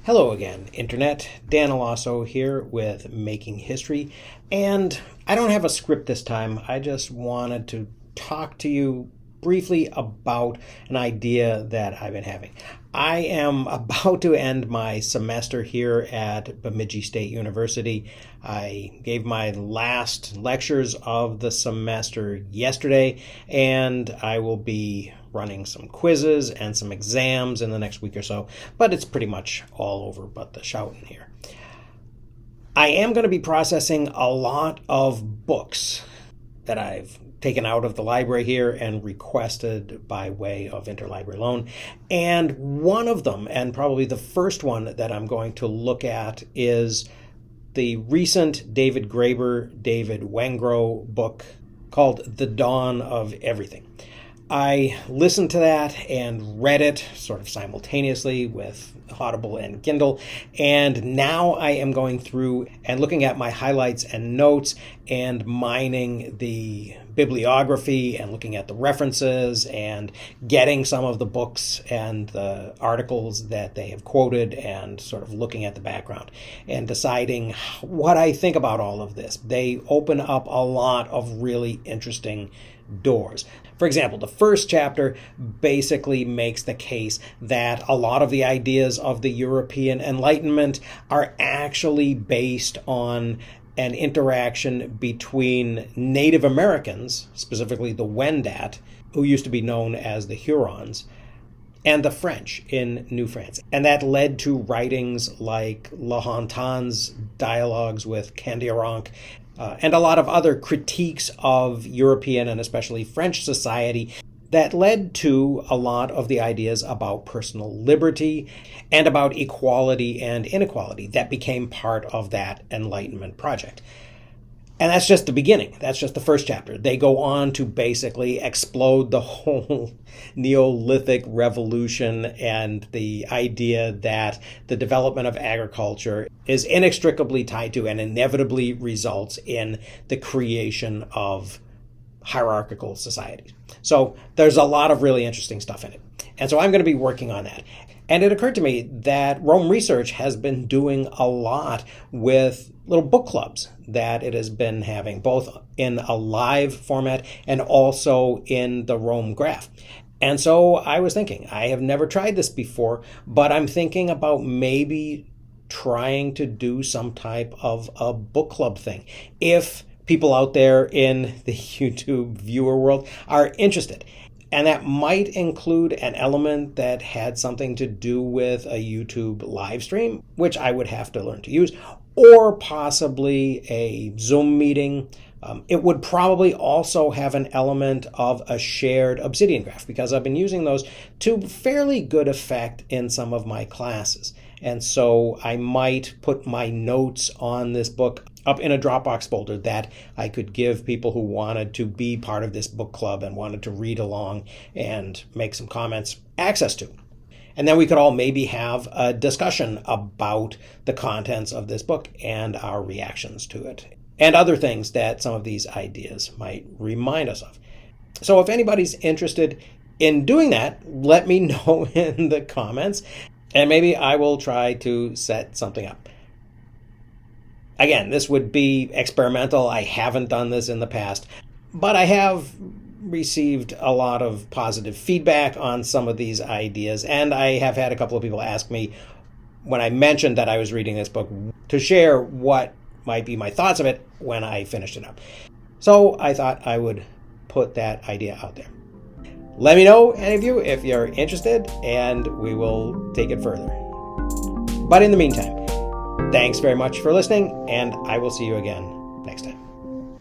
Hello again, Internet. Dan Alasso here with Making History. And I don't have a script this time. I just wanted to talk to you briefly about an idea that I've been having. I am about to end my semester here at Bemidji State University. I gave my last lectures of the semester yesterday, and I will be running some quizzes and some exams in the next week or so, but it's pretty much all over but the shouting here. I am going to be processing a lot of books that I've taken out of the library here and requested by way of interlibrary loan. And one of them, and probably the first one that I'm going to look at, is the recent David Graeber, David Wengrow book called The Dawn of Everything. I listened to that and read it sort of simultaneously with Audible and Kindle, and now I am going through and looking at my highlights and notes and mining the bibliography and looking at the references and getting some of the books and the articles that they have quoted and sort of looking at the background and deciding what I think about all of this. They open up a lot of really interesting doors. For example, the first chapter basically makes the case that a lot of the ideas of the European Enlightenment are actually based on an interaction between Native Americans, specifically the Wendat, who used to be known as the Hurons, and the French in New France. And that led to writings like La Hontan's dialogues with Candiaronc, and a lot of other critiques of European and especially French society that led to a lot of the ideas about personal liberty and about equality and inequality that became part of that Enlightenment project. And that's just the beginning. That's just the first chapter. They go on to basically explode the whole Neolithic revolution and the idea that the development of agriculture is inextricably tied to and inevitably results in the creation of hierarchical societies. So there's a lot of really interesting stuff in it. And so I'm going to be working on that. And it occurred to me that Rome Research has been doing a lot with little book clubs that it has been having, both in a live format and also in the Rome Graph. And so I was thinking, I have never tried this before, but I'm thinking about maybe trying to do some type of a book club thing. If people out there in the YouTube viewer world are interested. And that might include an element that had something to do with a YouTube live stream, which I would have to learn to use, or possibly a Zoom meeting. It would probably also have an element of a shared Obsidian Graph, because I've been using those to fairly good effect in some of my classes. And so I might put my notes on this book up in a Dropbox folder that I could give people who wanted to be part of this book club and wanted to read along and make some comments access to. And then we could all maybe have a discussion about the contents of this book and our reactions to it, and other things that some of these ideas might remind us of. So if anybody's interested in doing that, let me know in the comments, and maybe I will try to set something up. Again, this would be experimental. I haven't done this in the past, but I have received a lot of positive feedback on some of these ideas, and I have had a couple of people ask me when I mentioned that I was reading this book to share what might be my thoughts of it when I finished it up. So I thought I would put that idea out there. Let me know, any of you, if you're interested, and we will take it further. But in the meantime, thanks very much for listening, and I will see you again next time.